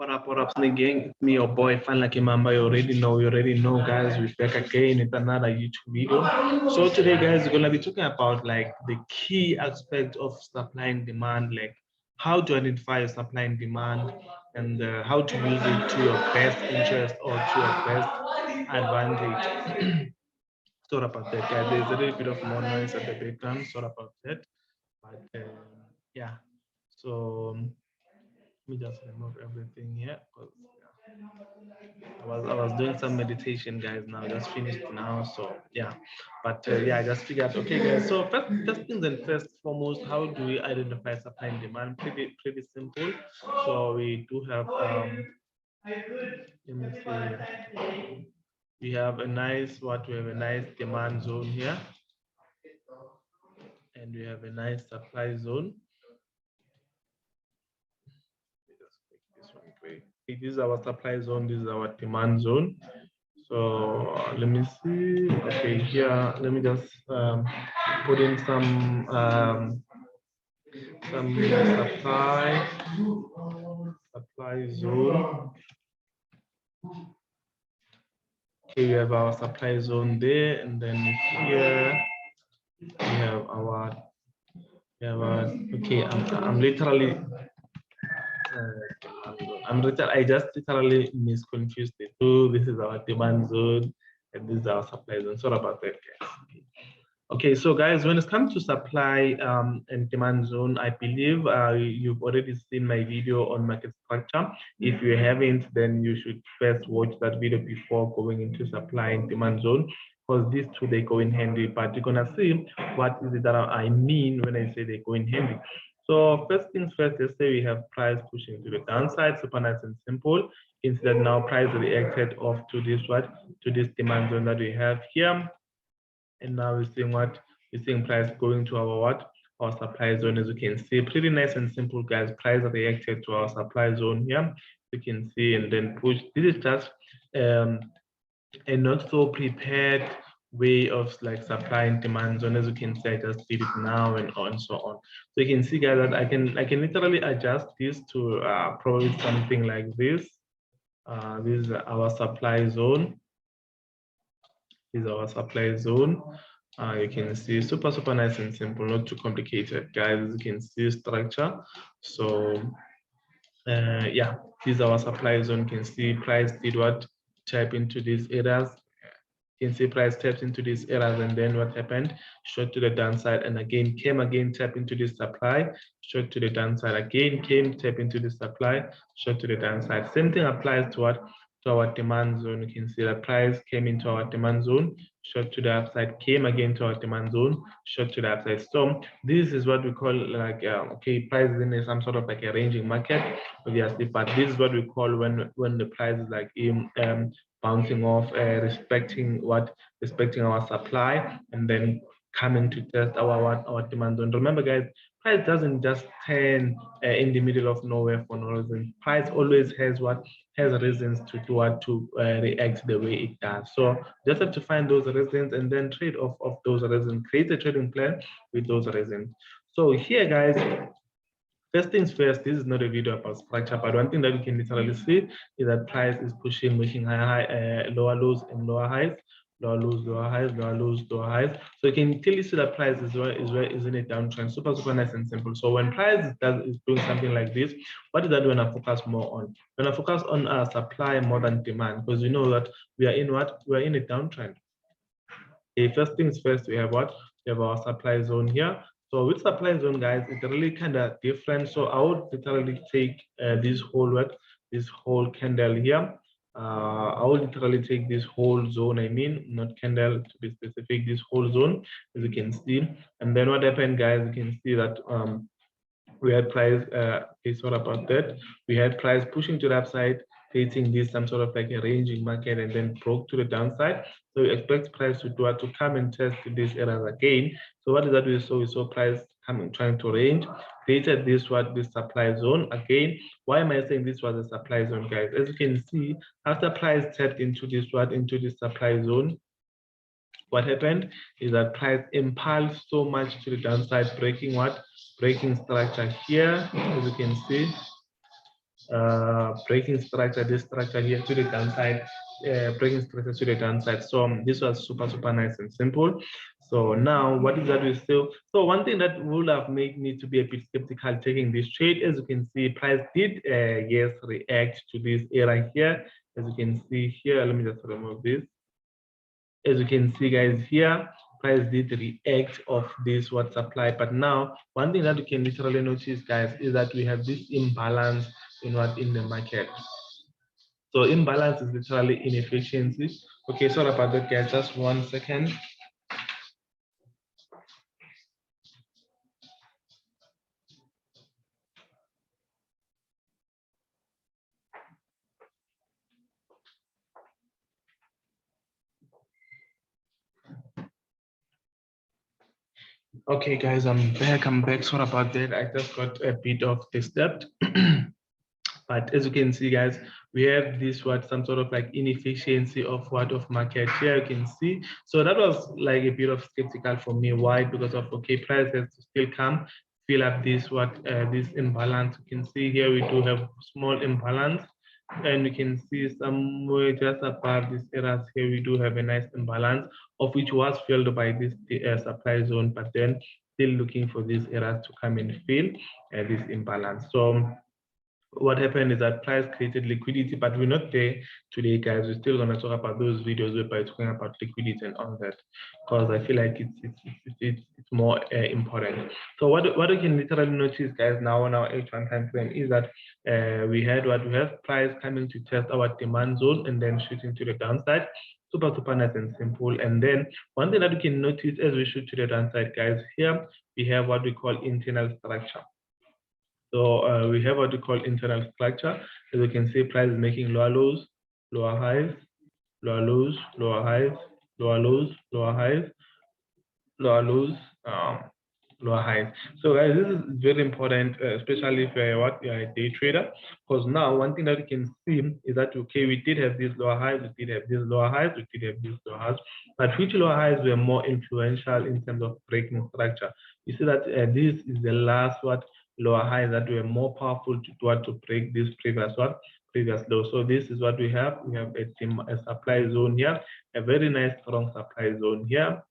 What up, Snake Gang? It's me, your boy, Fan Lucky Mamba. You already know, guys. We're back again with another YouTube video. So today, guys, we're gonna be talking about like the key aspect of supply and demand, like how to identify supply and demand, and how to use it to your best interest or to your best advantage. Sorry about that, guys. There's a little bit of more noise at the background. Sorry about that, but yeah. So let me just remove everything here. I was doing some meditation, guys. Now just finished now, so yeah. But yeah, I just figured, okay, guys. So first things and first foremost, how do we identify supply and demand? Pretty simple. So we do have let me see. We have a nice we have a nice demand zone here, and we have a nice supply zone. Just make this one quick. This is our supply zone. This is our demand zone. So let me see. Okay, here let me just put in some supply zone. Okay, we have our supply zone there, and then here we have our okay. I'm literally I just literally misconfused the two. This is our demand zone and this is our supply zone. Sorry about that, guys. Okay, so guys, when it comes to supply and demand zone, I believe you've already seen my video on market structure. If you haven't, then you should first watch that video before going into supply and demand zone, because these two, they go in handy. But you're gonna see what is it that I mean when I say they go in handy. So first things first, let's say we have price pushing to the downside, super nice and simple. Instead now price reacted off to this to this demand zone that we have here. And now we're seeing we're seeing price going to our supply zone. As you can see, pretty nice and simple, guys. Price reacted to our supply zone here, you can see, and then push. This is just a not so prepared way of like supply and demand zone. As you can see, I just did it now and so on. So you can see, guys, that I can literally adjust this to probably something like this. This is our supply zone. Is our supply zone. You can see super nice and simple, not too complicated, guys. You can see structure. So yeah, this is our supply zone. You can see price did tap into these areas. You can see price tapped into these areas, and then what happened? Shot to the downside, and again tap into this supply, shot to the downside, again tap into the supply, shot to the downside. Same thing applies to to our demand zone. You can see the price came into our demand zone, shot to the upside, came again to our demand zone, shot to the upside. So this is what we call like okay, price is in some sort of like a ranging market, obviously, but this is what we call when the price is like bouncing off, respecting our supply, and then coming to test our demand zone. Remember, guys, price doesn't just turn in the middle of nowhere for no reason. Price always has reasons to react the way it does. So just have to find those reasons and then trade off of those reasons. Create a trading plan with those reasons. So here, guys, first things first, this is not a video about structure, but one thing that you can literally see is that price is pushing, making lower lows and lower highs, lower lows, lower highs, lower lows, lower highs. So you can clearly see that price is in a downtrend. Super nice and simple. So when price is doing something like this, what is that we're gonna focus more on? We're gonna focus on supply more than demand, because we know that we are in a downtrend. Okay, first things first, we have we have our supply zone here. So with supply zone, guys, it's really kind of different. So I would literally take this whole candle here. I would literally take this whole zone. I mean, not candle to be specific. This whole zone, as you can see. And then what happened, guys? You can see that we had price. Sorry about that. We had price pushing to the upside, creating this some sort of like a ranging market, and then broke to the downside. So we expect price to come and test these areas again. So what is that we saw? We saw price coming, trying to range, created this supply zone again. Why am I saying this was a supply zone, guys? As you can see, after price tapped into this supply zone, what happened is that price impulsed so much to the downside, breaking structure here, as you can see. breaking structure, this structure here to the downside, breaking structure to the downside. So this was super nice and simple. So now what is that we still, so one thing that would have made me to be a bit skeptical taking this trade, as you can see, price did yes react to this area here. As you can see here, let me just remove this. As you can see guys here, price did react of this what supply, but now one thing that you can literally notice guys is that we have this imbalance in the market. So imbalance is literally inefficiency. Okay, sorry about that guys, just 1 second. Okay guys, I'm back, sorry about that, I just got a bit of disturbed. But as you can see guys, we have this some sort of like inefficiency of market here, you can see. So that was like a bit of skeptical for me. Why? Because of, okay, price has to still come fill up this this imbalance. You can see here we do have small imbalance, and you can see somewhere just above these areas here we do have a nice imbalance, of which was filled by this supply zone, but then still looking for these areas to come and fill this imbalance. So what happened is that price created liquidity, but we're not there today, guys. We're still gonna talk about those videos whereby talking about liquidity and all that, because I feel like it's more important. So what we can literally notice, guys, now on our H1 time frame is that we have price coming to test our demand zone and then shooting to the downside. Super nice and simple. And then one thing that we can notice as we shoot to the downside, guys, here we have what we call internal structure. So we have what we call internal structure. As you can see, price is making lower lows, lower highs, lower lows, lower highs, lower lows, lower highs, lower lows, lower highs. So guys, this is very important, especially if you're a day trader, because now one thing that you can see is that, okay, we did have these lower highs, we did have these lower highs, we did have these lower highs, but which lower highs were more influential in terms of breaking structure? You see that this is the last lower highs that were more powerful to break this previous low. So this is what we have. We have a supply zone here, a very nice strong supply zone here.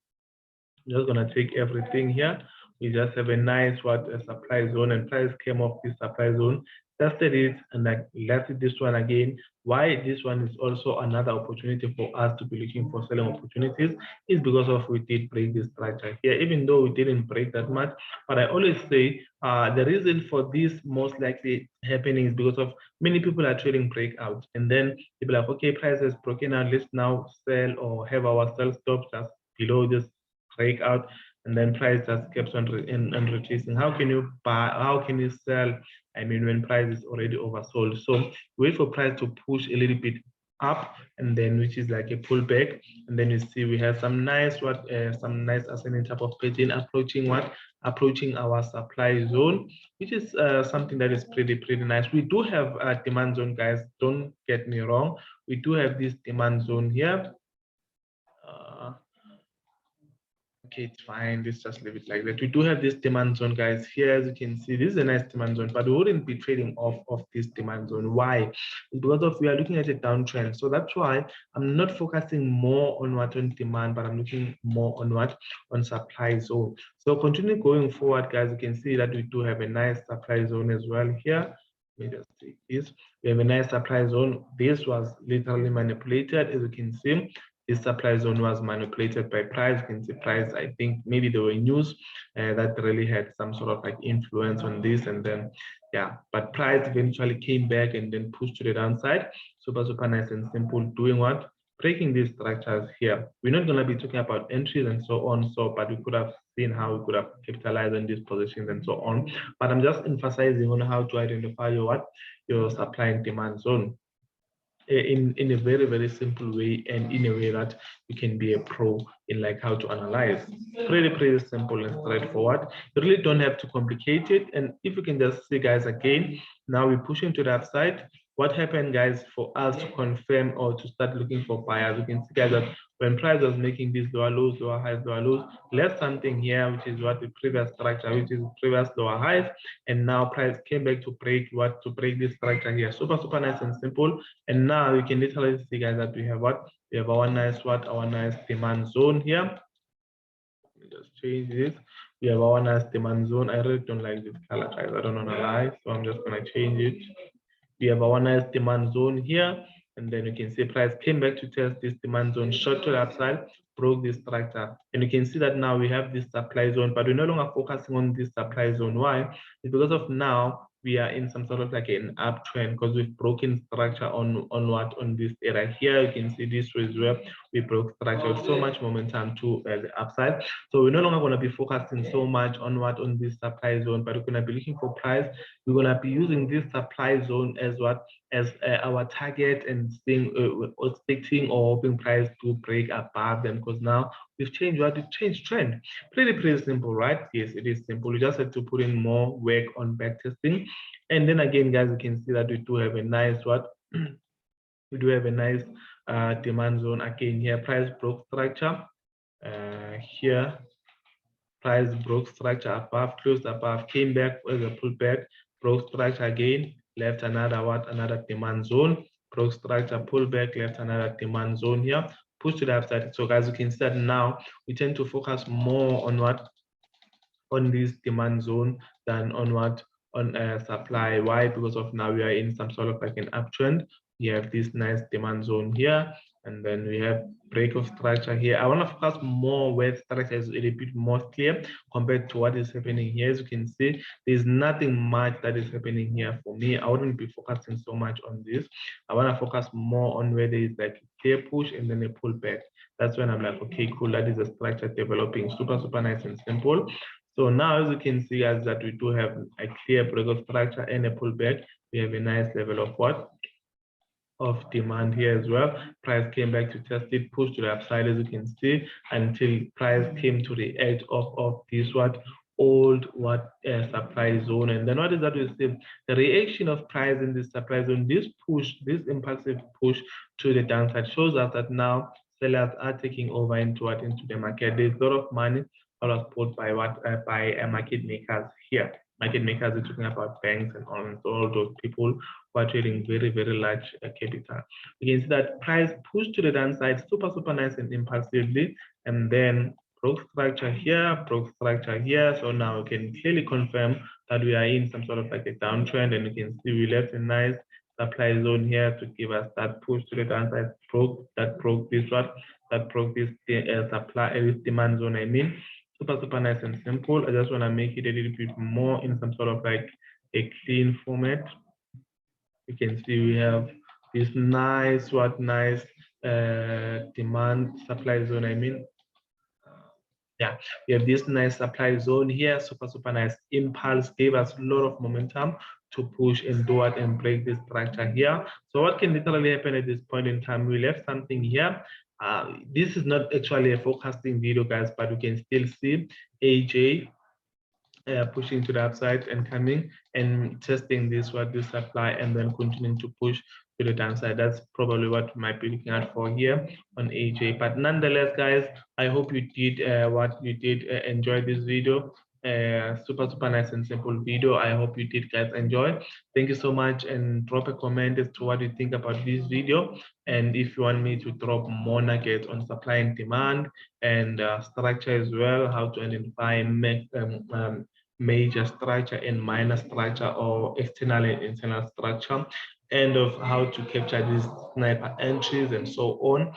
I'm just gonna take everything here. We just have a nice supply zone, and price came off this supply zone, tested it, and I left this one again. Why this one is also another opportunity for us to be looking for selling opportunities is because of we did break this structure here, even though we didn't break that much. But I always say the reason for this most likely happening is because of many people are trading breakout, and then people are like, okay, price has broken out, let's now sell or have our sell stop just below this breakout, and then price just keeps on retracing. How can you buy? How can you sell? I mean, when price is already oversold. So wait for price to push a little bit up, and then which is like a pullback, and then you see we have some nice ascending type of pattern approaching our supply zone, which is something that is pretty nice. We do have a demand zone, guys. Don't get me wrong. We do have this demand zone here. Okay, it's fine. Let's just leave it like that. We do have this demand zone, guys. Here, as you can see, this is a nice demand zone, but we wouldn't be trading off of this demand zone. Why? Because we are looking at a downtrend. So that's why I'm not focusing more on demand, but I'm looking more on supply zone. So continue going forward, guys. You can see that we do have a nice supply zone as well here. Let me just take this. We have a nice supply zone. This was literally manipulated, as you can see. This supply zone was manipulated by price. You can see price, I think maybe there were news that really had some sort of like influence on this, and then yeah, but price eventually came back and then pushed to the downside. Super nice and simple, doing what? Breaking these structures here. We're not going to be talking about entries and so on, but we could have seen how we could have capitalized on these positions and so on. But I'm just emphasizing on how to identify your supply and demand zone in a very simple way, and in a way that you can be a pro in like how to analyze. Pretty simple and straightforward. You really don't have to complicate it. And if you can just see, guys, again, now we're pushing to that side. what happened, guys, for us to confirm or to start looking for buyers? You can see, guys, that when price was making these lower lows, lower highs, lower lows, left something here, which is what the previous structure, which is previous lower highs, and now price came back to break this structure here. Super nice and simple. And now you can literally see, guys, that we have what? We have our nice demand zone here. Let me just change this. We have our nice demand zone. I really don't like this color, guys. I don't want to lie, so I'm just gonna change it. We have our nice demand zone here, and then you can see price came back to test this demand zone, short to the upside, broke this structure, and you can see that now we have this supply zone, but we're no longer focusing on this supply zone. Why? It's because of now we are in some sort of like an uptrend, because we've broken structure on this area here. You can see this was where we broke structure with so much momentum to the upside. So we're no longer going to be focusing so much on this supply zone, but we're going to be looking for price. We're going to be using this supply zone as our target, and seeing expecting or hoping price to break above them, because now we've changed trend. Pretty simple, right? Yes, it is simple. You just have to put in more work on back testing. And then again, guys, you can see that we do have a nice we do have a nice demand zone again here. Price broke structure here. Price broke structure above, closed above, came back as a pullback, broke structure again, left another demand zone, broke structure, pullback, left another demand zone here, push to the upside. So guys, you can see that now we tend to focus more on this demand zone than on supply. Why? Because of now we are in some sort of like an uptrend. We have this nice demand zone here, and then we have break of structure here. I want to focus more where structure is a little bit more clear compared to what is happening here. As you can see, there's nothing much that is happening here for me. I wouldn't be focusing so much on this. I want to focus more on where there is like a clear push and then a pullback. That's when I'm like, okay, cool, that is a structure developing. Super nice and simple. So now, as you can see, as that we do have a clear break of structure and a pullback, we have a nice level of of demand here as well. Price came back to test it, pushed to the upside, as you can see, until price came to the edge of this old supply zone. And then what is that we see? The reaction of price in this supply zone, this impulsive push to the downside, shows us that now sellers are taking over into the market. There's a lot of money that was put by market makers here. Market makers are talking about banks and all those people who are trading very large capital. You can see that price pushed to the downside super nice and impulsively, and then broke structure here, broke structure here. So now we can clearly confirm that we are in some sort of like a downtrend, and you can see we left a nice supply zone here to give us that push to the downside. Broke this supply this demand zone. I mean, super nice and simple. I just want to make it a little bit more in some sort of like a clean format. You can see we have this nice demand supply zone. I mean, yeah, we have this nice supply zone here. Super nice impulse, gave us a lot of momentum to push and do it and break this structure here. So what can literally happen at this point in time? We left something here. This is not actually a forecasting video, guys, but we can still see AJ pushing to the upside and coming and testing this supply, and then continuing to push to the downside. That's probably what we might be looking at for here on AJ. But nonetheless, guys, I hope you did enjoy this video. Super nice and simple video. I hope you did, guys, enjoy. Thank you so much, and drop a comment as to what you think about this video, and if you want me to drop more nuggets on supply and demand and structure as well, how to identify major structure and minor structure, or external and internal structure, and of how to capture these sniper entries and so on.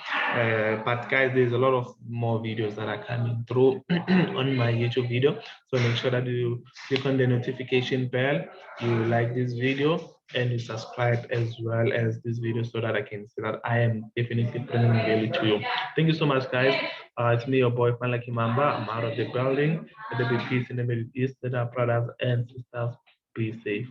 But guys, there's a lot of more videos that are coming through on my YouTube video, so make sure that you click on the notification bell, you like this video, and you subscribe as well as this video, so that I can see that I am definitely bringing value to you. Thank you so much, guys. It's me, your boy Fanla Kimamba. I'm out of the building. Let there be peace in the Middle East. Let our brothers and sisters be safe.